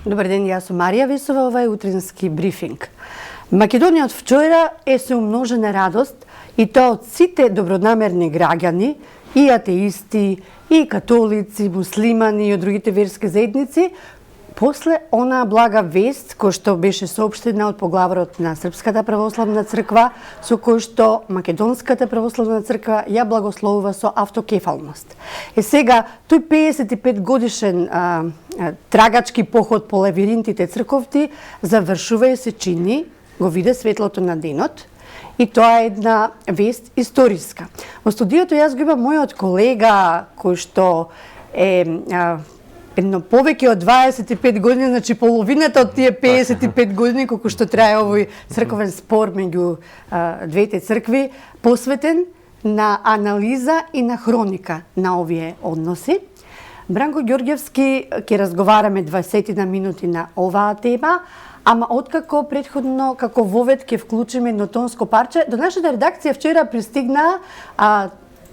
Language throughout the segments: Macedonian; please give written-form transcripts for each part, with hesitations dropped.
Добар ден, јас сум Марија Весова, ова е утрински брифинг. Македонија од вчера е се умножена радост и тоа од сите добронамерни граѓани, и атеисти, и католици, муслимани и од другите верски заедници, после она блага вест која што беше соопштена од поглаварот на Српската православна црква, со кој што Македонската православна црква ја благословува со автокефалност. Сега, тој 55 годишен трагачки поход по лавиринтите црковти завршува и се чини, го виде светлото на денот, и тоа е една вест историска. Во студиото јас го имам мојот колега кој што е едно повеќе од 25 години, значи половината од тие 55 години колку што трае овој црковен спор меѓу двете цркви, посветен на анализа и на хроника на овие односи. Бранко Ѓорѓевски ќе разговараме 20 минути на оваа тема, ама откако претходно како вовед ќе вклучиме едно тонско парче, до нашата редакција вчера пристигна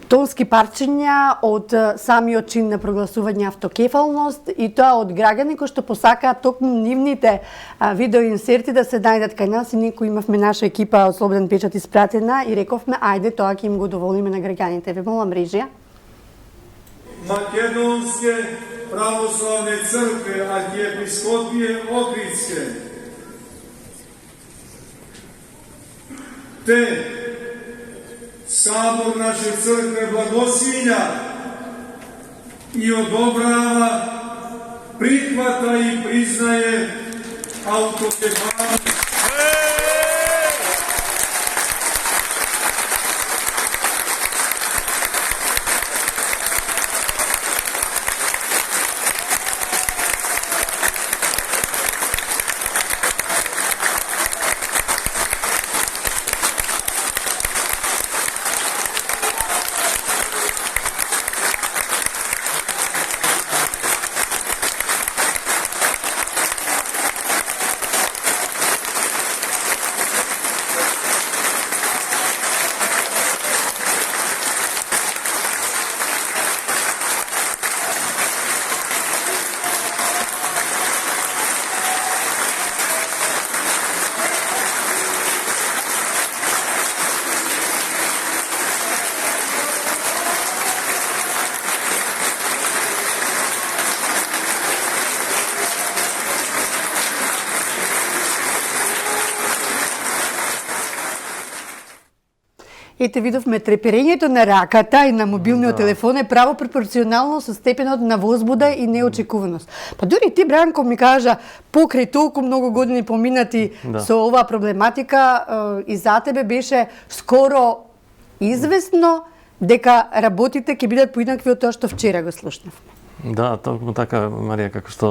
тонски парчиња од самиот чин на прогласување автокефалност и тоа од граѓани кои што посакаат токму нивните видеоинсерти да се најдат кај нас, и некои имавме наша екипа од Слободен печат испратена и рековме ајде тоа ќе им го доволиме на граѓаните. Ве молам режија. Македонске православне цркве архиепископије Охридске, те Сабор наше цркве благословија и одобрава, прихвата и признае автокефалност. Ете, видовме треперењето на раката и на мобилниот телефон е право пропорционално со степенот на возбуда и неочекуваност. Па дури ти, Бранко, ми кажа, покрај толку многу години поминати со оваа проблематика, и за тебе беше скоро известно дека работите ќе бидат поинакви од тоа што вчера го слушнавме. Да, токму така, Марија, како што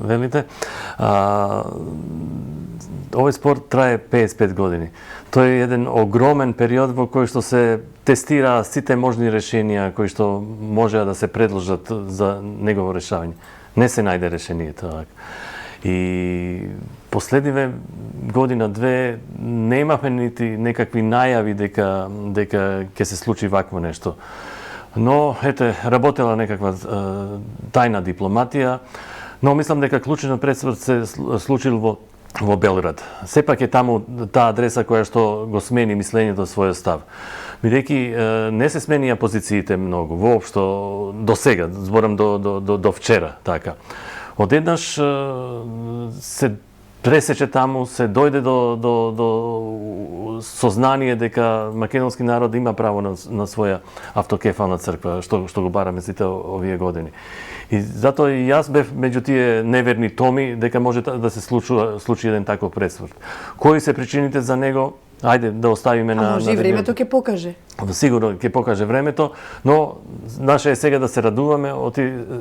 велите. Овој спор трае 55 години. Тој е еден огромен период во кој што се тестира сите можни решенија кои што можеа да се предложат за негово решавање. Не се најде решение тоа. И последниве година-две немавме нити некакви најави дека ќе се случи вакво нешто. Но, ете, работела некаква тајна дипломатија, но мислам дека клучен пресврт се случил во Белград. Сепак е таму таа адреса која што го смени мислењето својот став. Бидејќи не се сменија позициите многу, воопшто до сега, зборам до вчера, така. Одеднаш се пресече таму, се дојде до сознание дека македонски народ има право на своја автокефална црква, што го бараме сите овие години. И затоа и јас бев меѓу тие неверни томи дека може да се случи еден таков пресврт. Кои се причините за него? Ајде да оставиме на... може и времето ќе покаже. Сигурно ќе покаже времето, но наше е сега да се радуваме,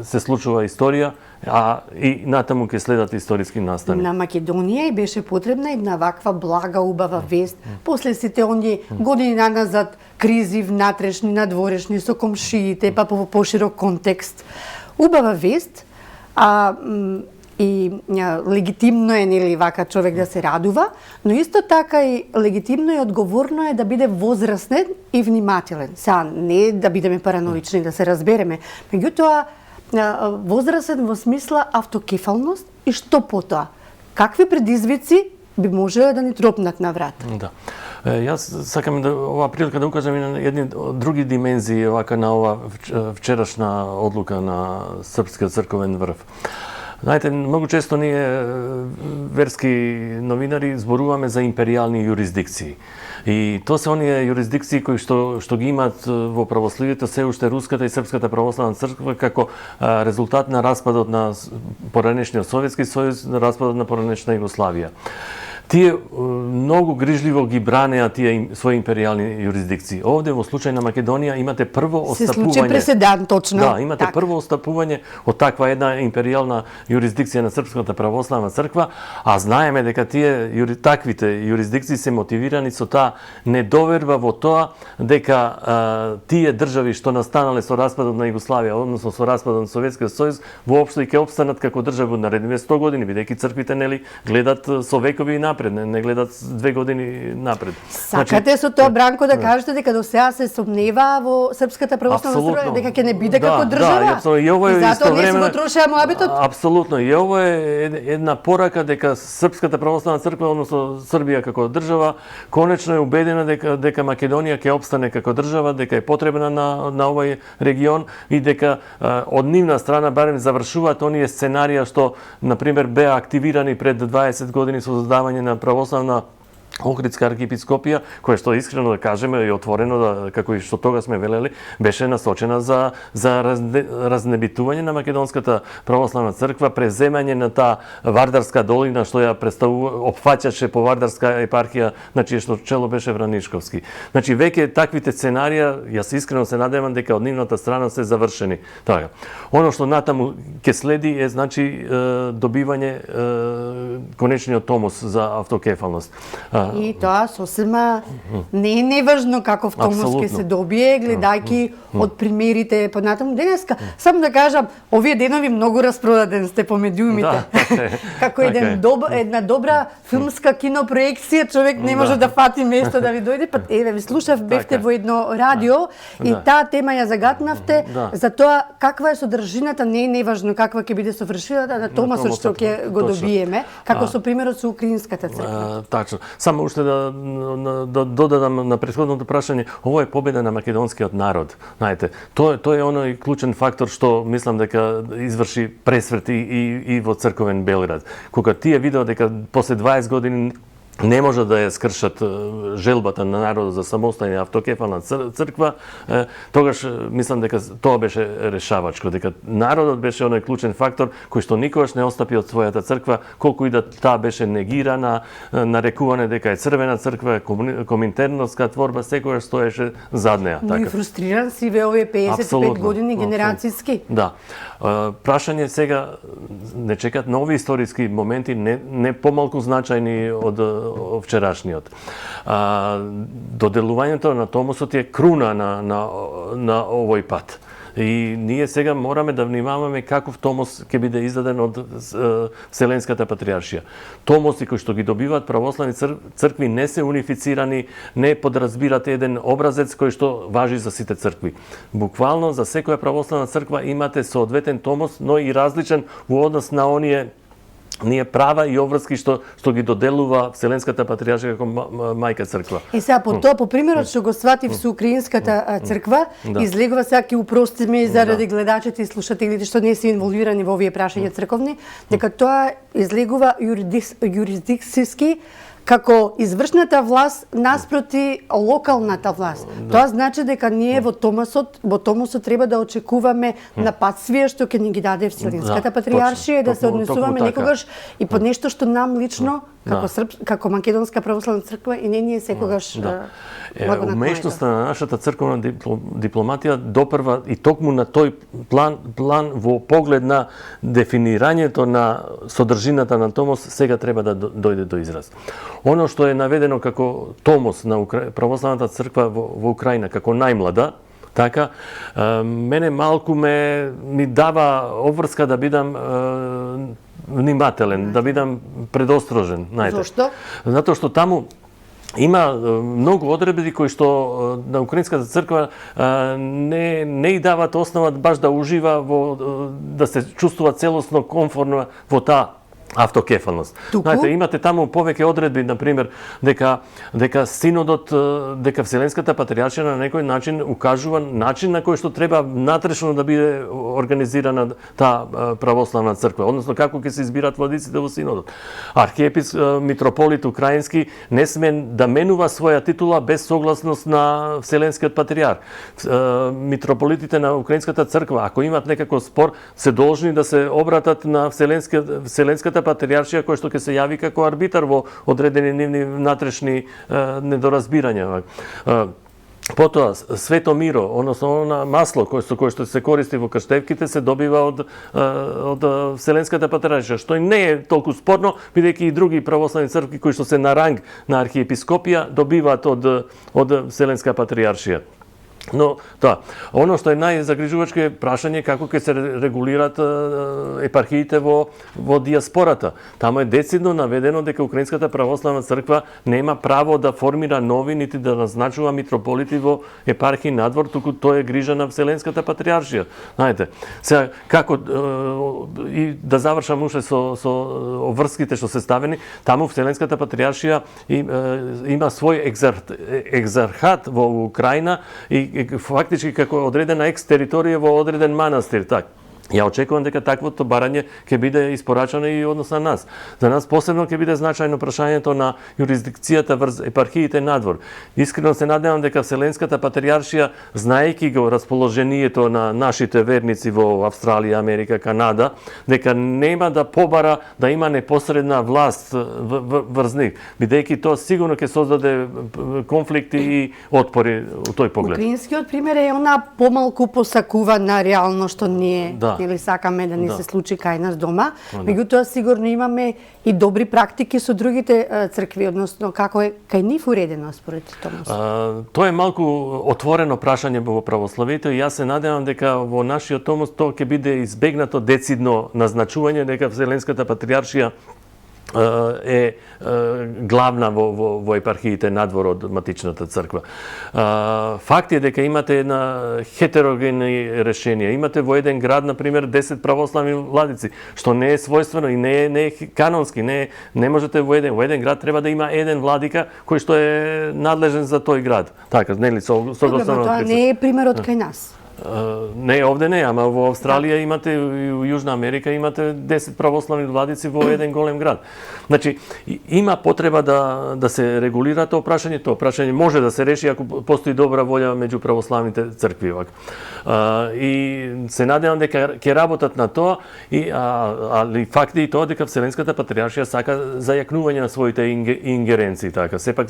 се случува историја, а и натаму ќе следат историски настани. На Македонија и беше потребна една ваква блага, убава вест, после сите оние години назад кризи внатрешни, надворешни, со комшиите, па по поширок контекст. Убава вест, и легитимно е, нели, вака човек да се радува, но исто така и легитимно и одговорно е да биде возрастен и внимателен. Сега, не да бидеме параноични, да се разбереме, меѓутоа возрасен во смисла автокефалност и што потоа? Какви предизвици би можеле да ни тропнат на врат? Да. Јас сакам да ова прилика да укажам и на едни други димензии вака на ова вчерашна одлука на Српскиот црковен врв. Знаете, многу често ние верски новинари зборуваме за империјални юрисдикции. И тоа се оние юрисдикции кои што ги имаат во православието се уште Руската и Српската православна црква како резултат на распадот на поранешниот Советски сојуз, на распадот на поранешна Југославија. Тие многу грижливо ги бранеа тие своји империјални юрисдикции. Овде во случај на Македонија имате прво Се остапување. случи преседан, точно. Да, имате така. прво остапување од таква една империјална юрисдикција на Српската православна црква, а знаеме дека таквите юрисдикции се мотивирани со таа недоверба во тоа дека тие држави што настанале со распадот на Југославија, односно со распадот на Советскиот сојуз, воопшто и ќе опстанат како држави од наредните 100 години, бидејќи црквите нели гледат со векови и напред, не гледат 2 години напред. Сакате со тоа, Бранко, да кажете дека до сега се сомнева во Српската православна црква, дека ќе не биде како држава? Да, и ovo je затоа не си истовремено го трошеа моабитот? Апсолутно. И ovo е една порака дека Српската православна црква, односно Србија како држава, конечно е убедена дека Македонија ќе опстане како држава, дека е потребна на овој регион и дека од нивна страна барем завршуваат оние сценарија што на пример беа активирани пред 20 години со создавање на православна Охридска архиепископија, која што искрено да кажеме и отворено, како и што тога сме велели, беше насочена за разнебитување на македонската православна црква, преземање на таа Вардарска долина што ја опфаќаше по Вардарска епархија, значи што чело беше Вранишковски. Значи веќе таквите сценарија, јас искрено се надевам дека од нивната страна се завршени. Така. Оно што натаму ќе следи е значи добивање конечниот томос за автокефалност. И тоа сосема не е неважно каков томос ќе се добие, гледајќи од примерите понатаму денеска. Само да кажам, овие денови многу распродаден сте по медиумите. Како една добра филмска кинопроекција, човек не може да фати место да ви дојде, па еве ви слушав, бевте во едно радио и таа тема ја загатнавте за тоа каква е содржината, не е неважно каква ќе биде совршината на томасот што ќе го добиеме, како со примерот со украинската црква. Тачно. Само уште да додадам на претходното прашање, ово е победа на македонскиот народ. Знаете, тоа е оној клучен фактор што мислам дека изврши пресврт и во црковен Белград. Кога тие видеа дека после 20 години не може да ја скршат желбата на народот за самостојна автокефална црква, тогаш мислам дека тоа беше решавачко, дека народот беше оној клучен фактор кој што никогаш не остапи од својата црква, колку и да таа беше негирана, нарекуване дека е црвена црква, коминтерновска творба, секогаш стоеше зад неа. Но и фрустриран си ве овие 55 години генерацијски. Да. Прашање сега не чекат нови историски моменти, не помалку значајни од вчерашниот. Доделувањето на томосот е круна на овој пат. И ние сега мораме да внимаваме каков томос ќе биде издаден од Вселенската патриаршија. Томоси кои што ги добиваат православни цркви не се унифицирани, не подразбират еден образец кој што важи за сите цркви. Буквално за секоја православна црква имате соодветен томос, но и различен во однос на оние права и обврски што ги доделува Вселенската патриаршија како мајка црква. И сега по тоа, по примерот што го сватив со украинската црква, излегува сега ќе упростиме заради гледачите и слушателите што не се инволвирани во овие прашања црковни, дека тоа излегува юрисдикцијски како извршната власт наспроти локалната власт. Тоа значи дека ние во томосот треба да очекуваме нападствија што ќе ни ги даде Вселенската патриаршија, да се однесуваме некогаш и под нешто што нам лично како македонска православна црква и не ние секогаш умешноста на нашата црковна дипломатија допрва и токму на тој план во поглед на дефинирањето на содржината на томос сега треба да дојде до израз. Оно што е наведено како томос на православната црква во Украина како најмлада, така, мене малку ми дава обврска да бидам внимателен, да бидам предострожен, знаете. Зошто? Затоа што таму има многу одредби кои што на Украинската црква не и дават основа баш да ужива да се чувствува целосно комфортно во таа автокефалност. Знаете, имате таму повеќе одредби, например, дека синодот, дека Вселенската патриаршија на некој начин укажува начин на кој што треба натрешно да биде организирана таа православна црква, односно како ќе се избират владиците во синодот. Митрополит украински не сме да менува своја титула без согласност на Вселенскиот патриарх. Митрополитите на Украинската црква, ако имат некако спор, се должни да се обратат на Вселенската патриаршија кој што ќе се јави како арбитар во одредени нивни внатрешни недоразбирања. Потоа, свето миро, односно масло кое што се користи во крштевките, се добива од Вселенската патриаршија, што не е толку спорно, бидејќи и други православни цркви кои што се на ранг на архиепископија добиваат од Вселенска патриаршија. Но, оно што е најзагрижувачко е прашање како ќе се регулират епархиите во диаспората. Таму е децидно наведено дека Украинската православна црква нема право да формира нови, нити да назначува митрополити во епархии надвор, туку тоа е грижа на Вселенската патриаршија. Знаете, сега како и да завршам уште со врските што се ставени, таму Вселенската патриаршија има свој екзархат во Украина и фактички како одредена екс-територија во одреден манастир, така. Ја очекувам дека таквото барање ќе биде испорачано и однос на нас. За нас посебно ќе биде значајно прашањето на юрисдикцијата врз епархиите надвор. Искрено се надевам дека Вселенската патриаршија, знаејќи го расположението на нашите верници во Австралија, Америка, Канада, дека нема да побара да има непосредна власт врз нив, бидејќи тоа сигурно ќе создаде конфликти и отпори у тој поглед. Украинскиот пример е она помалку посакувана реално што ние или сакаме да ни се случи кај нас дома. Меѓутоа сигурно имаме и добри практики со другите цркви, односно како е кај нив уредено според Томас? Тоа е малку отворено прашање во православието и јас се надевам дека во нашиот Томос тоа ќе биде избегнато децидно назначување, дека Вселенската патриаршија е главна во епархиите надвор од матичната црква. Факт е дека имате една хетерогени решенија. Имате во еден град, например, 10 православни владици, што не е својствено и не е канонски. Не можете во еден град треба да има еден владика кој што е надлежен за тој град. Така, нели согласно. Тоа не е примерот кај нас. Не, овде не, ама во Австралија имате и во Јужна Америка имате 10 православни владици во еден голем град. Значи, има потреба да се регулира тоа прашање. Тоа прашање може да се реши ако постои добра волја меѓу православните цркви. И се надевам дека ќе работат на тоа, али факт е и тоа дека Вселенската патриаршија сака зајакнување на своите ингеренции. Така, сепак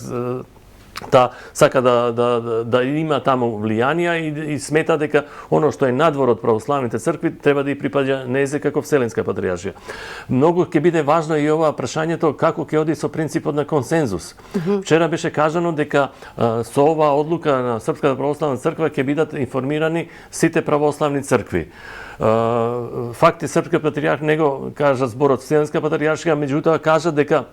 сака да има таму влијанија и смета дека оно што е надвор од православните цркви треба да ја припаѓа незе како Вселенска патриаршија. Многу ќе биде важно и ова прашањето како ќе оди со принципот на консензус. Вчера беше кажано дека со оваа одлука на Српската православна црква ќе бидат информирани сите православни цркви. Факт е Српскиот патриарх не го кажа зборот Вселенска патриаршија, меѓутоа кажа дека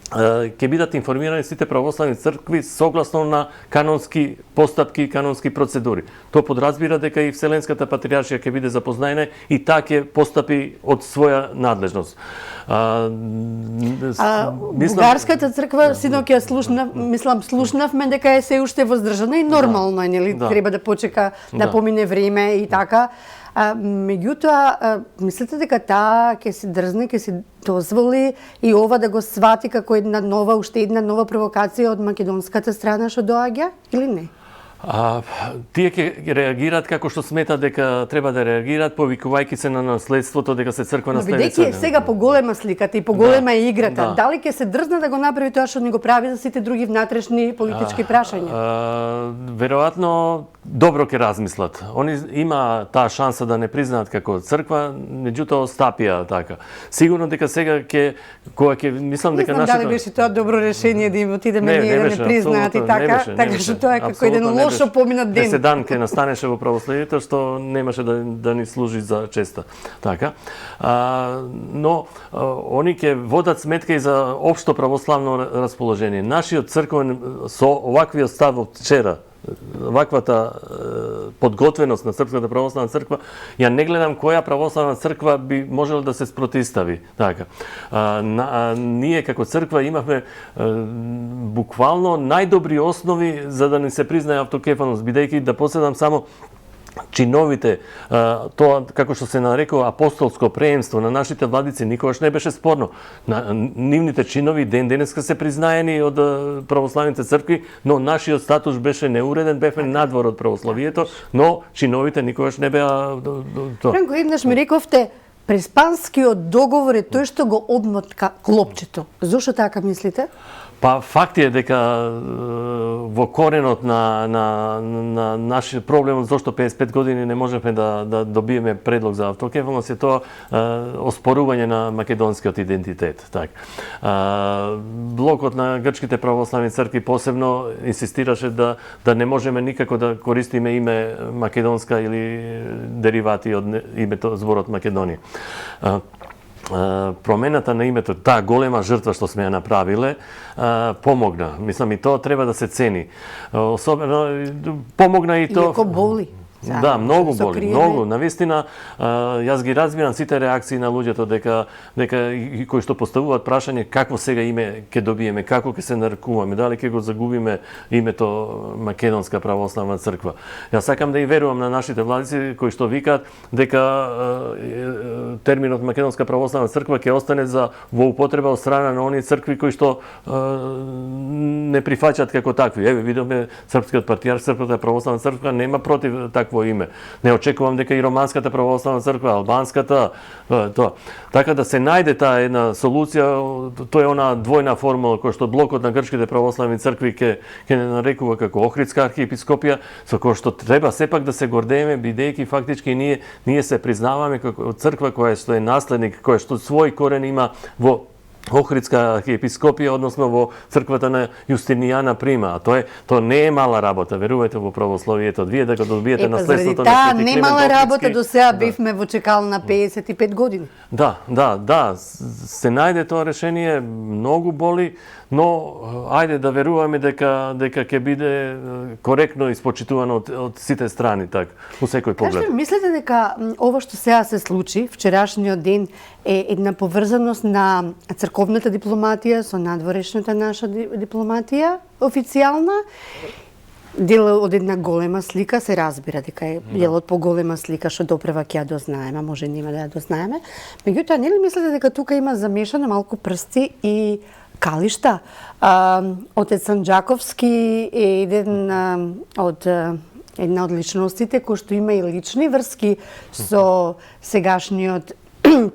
ќе бидат информирани сите православни цркви согласно на канонски постапки и канонски процедури. Тоа подразбира дека и Вселенската патриаршија ќе биде запознаена и таа ќе постапи од своја надлежност. Бугарската црква синоќ ја слушнавме дека е се уште воздржана и нормално е, нели, треба да почека да помине време и така. Меѓутоа, мислите дека таа ќе се дрзне, ќе се дозволи и ова да го свати како уште една нова провокација од македонската страна што доаѓа или не? Тие ќе реагираат како што сметат дека треба да реагираат, повикувајќи се на наследството дека се црква наследница. Бидејќи сега поголема сликата и поголема е играта, дали ќе се дрзне да го направи тоа што ни го прави за сите други внатрешни политички прашања? Веројатно dobro ќе размислат. Они има таа шанса да не признаат како црква, меѓутоа стапија така. Сигурно дека сега кога ќе мислам дека Не знам дали беше тоа добро решение да им отидеме ние да не признаат и така, така што тоа е како еден лошо поминат ден. Преседан ќе настанеше во православието што немаше да ни служи за честа. Така. Но они ќе водат сметка и за општо православно расположение. Нашиот црковен со оваквиот став од вчера, ваквата подготвеност на Српската православна црква, ја не гледам која православна црква би можела да се спротистави. Така. Ние како црква имавме буквално најдобри основи за да не се признае автокефалност, бидејќи да поседам само чиновите, тоа како што се нарекува апостолско преемство на нашите владици никогаш не беше спорно. Нивните чинови ден денеска се признаени од православните цркви, но нашиот статус беше неуреден, бевме надвор од православието, но чиновите никогаш не беа тоа. Франко, еднаш ми рековте, преспанскиот договор е тој што го одмотка клопчето. Зошто така мислите? Па факт е дека во коренот на нашиот проблем зошто 55 години не можевме да добиеме предлог за автокефалност е тоа оспорување на македонскиот идентитет. Так. Блокот на грчките православни цркви посебно инсистираше да не можеме никако да користиме име македонска или деривати од името зборот Македонија. Промената на името, таа голема жртва што сме ја направиле, помогна. Мислам, и тоа треба да се цени. Особено, помогна и тоа... Иако боли. Да, многу боли, многу. Навистина, јас ги разбирам сите реакции на луѓето дека кои што поставуваат прашање какво сега име ќе добиеме, како ќе се нарекуваме, дали ќе го загубиме името Македонска православна црква. Јас сакам да и верувам на нашите владици кои што викаат дека терминот Македонска православна црква ќе остане во употреба од страна на оние цркви кои што не прифаќаат како такви. Еве видовме српскиот патријарх, Српската православна црква нема против такво име. Не очекувам дека и романската православна црква, албанската, тоа. Така да се најде таа една солуција, тоа е она двојна формула која што блокот на грчките православни цркви ќе не нарекува како Охридска архиепископија, со која што треба сепак да се гордееме, бидејќи фактички ние се признаваме како црква која што е наследник, која што свој корен има во Охридска архиепископија, односно во црквата на Јустинијана Прима. А тоа не е мала работа, верувајте во православието. Вие дека добиете наследството на Свети Климент Охридски. Не мала работа, до сега бивме во чекална 55 години. Да, се најде тоа решение, многу боли, но ајде да веруваме дека ќе биде коректно испочитувано од сите страни, така, во секој поглед. Кажете, мислите дека ова што сега се случи, вчерашниот ден, е една поврзаност на црковната дипломатија со надворешната наша дипломатија, официјална, дел од една голема слика, се разбира дека е дел од поголема слика што допрева ќе ја дознаеме, може нема да ја дознаеме. Меѓутоа, нели мислите дека тука има замешано малку прсти и калишта? Отец Санџаковски е една од личностите кој што има и лични врски со сегашниот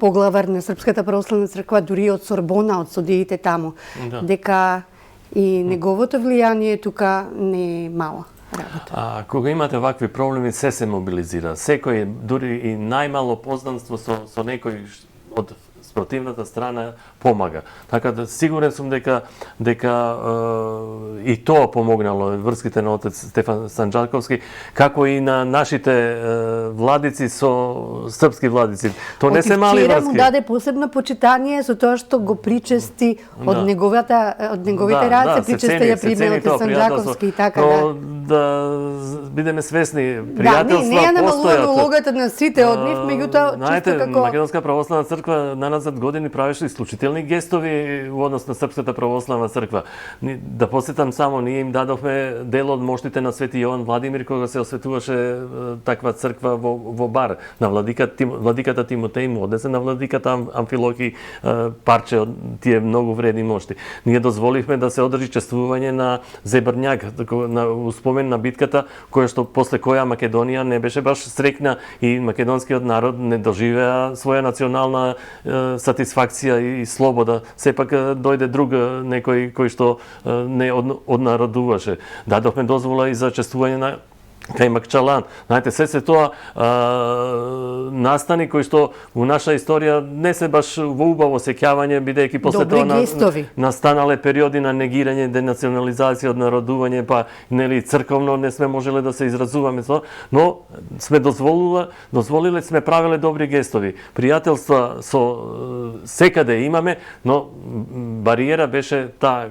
поглавар на Српската православна црква, дури од Сорбона, од судиите таму, дека и неговото влијание тука не е мала работа. Кога имате вакви проблеми, се мобилизира. Секој, дури и најмало познанство со некој од спротивната страна помага. Така да сигурен сум дека и тоа помогнало врските на отец Стефан Санџаковски, како и на нашите владици со српски владици. Тоа не се мали врски. Му даде посебно почитание со тоа што го причести од неговите раце, причести ја приме отец Санџаковски и така да бидеме свесни, пријателства постојат. Не е намалувано улогата на сите од нив, меѓутоа чисто како Македонска православна црква наназад години правеше исклучителни гестови во однос на Српската православна црква. Да посетам само, ние им дадовме дел од моштите на Свети Јован Владимир кога се осветуваше таква црква во Бар. На владиката Тимотеј му однесе на владиката Амфилохи парче од тие многу вредни мошти. Ние дозволивме да се одржи чествување на Зебрњак, на успомен на битката, која што после која Македонија не беше баш срекна и македонскиот народ не доживеа своја национална сатисфакција и слобода. Сепак дојде друг некој кој што не однародуваше. Дадовме дозвола и за чествување на кај Макчалан. Знаете, се тоа настани кои што во наша историја не се баш во убаво сеќавање, бидејќи после Добри тоа гестови. настанале периоди на негирање, денационализација, однародување, па нели црковно не сме можеле да се изразуваме со, но сме дозволиле, сме правеле добри гестови. Пријателства со секаде имаме, но бариера беше таа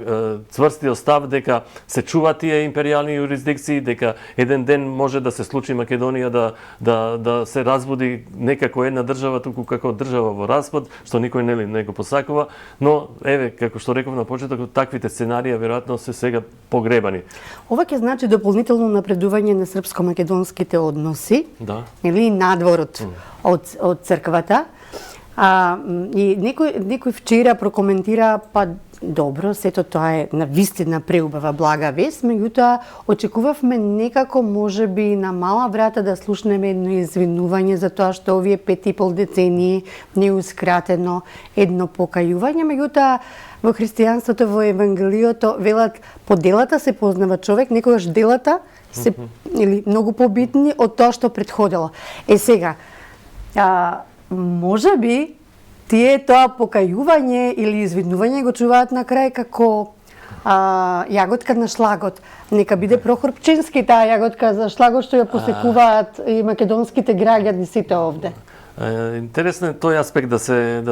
цврстиот став дека се чува тие империјални юрисдикции, дека еден ден може да се случи Македонија да се разбуди некако една држава, туку како држава во распад, што никој не го посакува, но еве, како што реков на почеток, таквите сценарија веројатно се сега погребани. Ова ќе значи дополнително напредување на српско-македонските односи, Да. или надвор од црквата. И некој вчера прокоментира, па добро, сето тоа е на вистина преубава блага вест, меѓутоа очекувавме некако можеби на мала врата да слушнеме едно извинување за тоа што овие 5,5 децении не е ускратено едно покајување, меѓутоа во христијанството, во Евангелиото велат по делата се познава човек, некогаш делата се или многу побитни од тоа што претходело. Сега, можеби тие тоа покајување или извинување го чуваат на крај како јаготка на шлагот. Нека биде Прохор Пчински таа јаготка за шлагот што ја посекуваат и македонските граѓани сите овде. Интересно е тој аспект да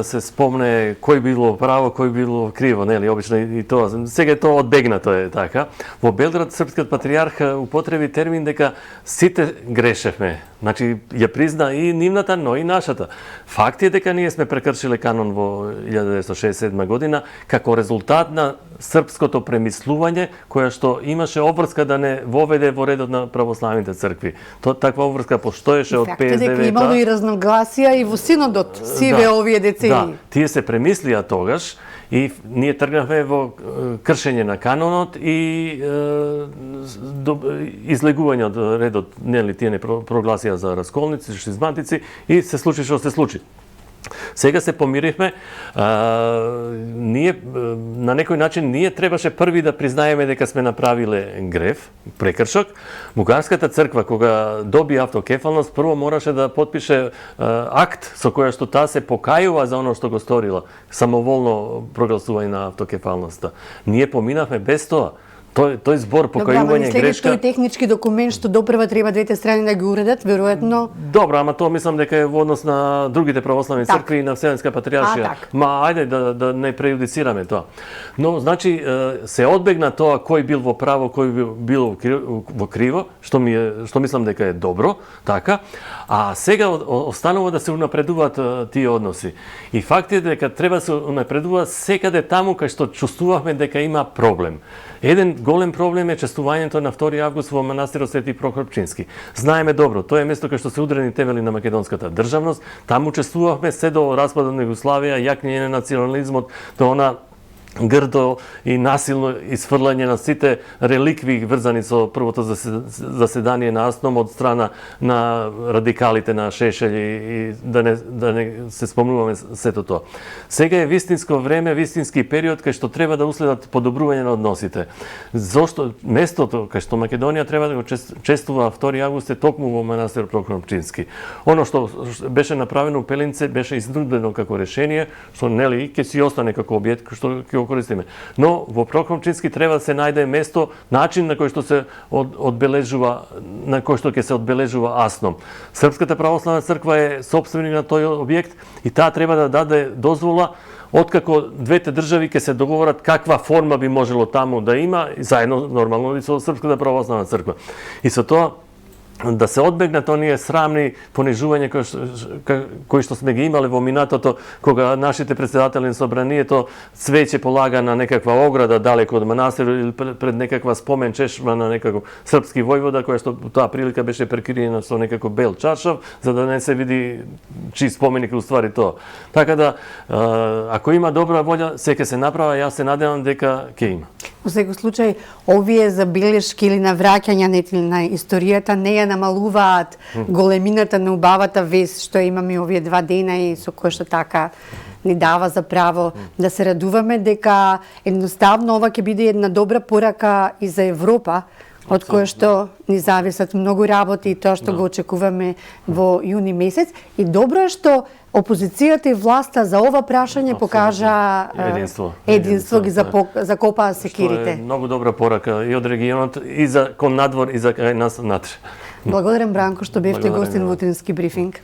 се спомне кој било право, кој било криво, нели, обично и тоа. Сега е тоа одбегнато е така. Во Белград српскиот патријарх употреби термин дека сите грешевме. Значи ја призна и нивната, но и нашата. Факт е дека ние сме прекршиле канон во 1967 година како резултат на српското премислување која што имаше обврска да не воведе во редот на православните цркви. Таква обврска постоеше од 59-та. Факт е дека имало и разногласија и во синодот сиве овие децении. Да, тие се премислија тогаш и ние тргнавме во кршење на канонот и излегување од редот, нели, тие не прогласија за расколници, шизматици и се случи што се случи. Сега се помирихме, ние на некој начин ние требаше први да признаеме дека сме направиле греф, прекршок. Бугарската црква кога доби автокефалност прво мораше да потпише акт со која што таа се покајува за оно што го сторила, самоволно прогласување на автокефалноста. Ние поминавме без тоа. Тој збор покајување грешка. Тој технички документ што допрва треба двете страни да ги уредат, веројатно. Добро, ама тоа мислам дека е во однос на другите православни цркви и на Вселенска патријаршија. Ма ајде да не прејудицираме тоа. Но значи се одбегна тоа кој бил во право, кој бил во криво, што мислам дека е добро, така. А сега останува да се унапредуваат тие односи. И факт е дека треба да се унапредува секаде таму кај што чувствувавме дека има проблем. Еден голем проблем е чествувањето на 2 август во манастирот Свети Прохор Пчински. Знаеме добро, тоа е место кај што се ударени темели на македонската државност. Таму чествувавме се до распадот на Југославија, јакнење на национализмот, до она грдо и насилно исфрлање на сите реликви врзани со првото заседание на АСНОМ од страна на радикалите на Шешелј и да не се спомнуваме сето тоа. Сега е вистинско време, вистински период кај што треба да уследат подобрување на односите. Зошто местото кај што Македонија треба да го чествува 2 август е токму во манастир Прохор Пчински. Оно што беше направено у Пелинце беше изнудено како решение, што нели ќе си остане како објект што ќе користиме. Но во Прохор Пчински треба да се најде место, начин на кој што се одбележува, на кој што ќе се одбележува АСНОМ. Српската православна црква е сопственик на тој објект и таа треба да даде дозвола откако двете држави ќе се договорат каква форма би можело таму да има, заедно нормално и со Српската православна црква. И со тоа да се одбегнат оние срамни понижувања кои што сме ги имале во минатото, кога нашите претседатели на собранието цвеќе полага на некаква ограда далеко од манастирот или пред некаква спомен чешма на некаков српски војвода, која што таа прилика беше прекриена со некако бел чаршав, за да не се види чиј споменик уствари тоа. Така да, ако има добра волја, се ќе се направи, јас се надевам дека ќе има. Во секој случај, овие забелешки или навраќања на историјата не ја намалуваат големината на убавата вест што имаме овие 2 дена и со кој што така ни дава за право да се радуваме дека едноставно ова ќе биде една добра порака и за Европа, од кое што ни зависат многу работи и тоа што го очекуваме во јуни месец. И добро е што опозицијата и власта за ова прашање покажа единство, ги закопаа секирите. Што е многу добра порака и од регионот, и за кон надвор, и за кај нас внатре. Благодарам, Бранко, што бевте гостин во утрински брифинг.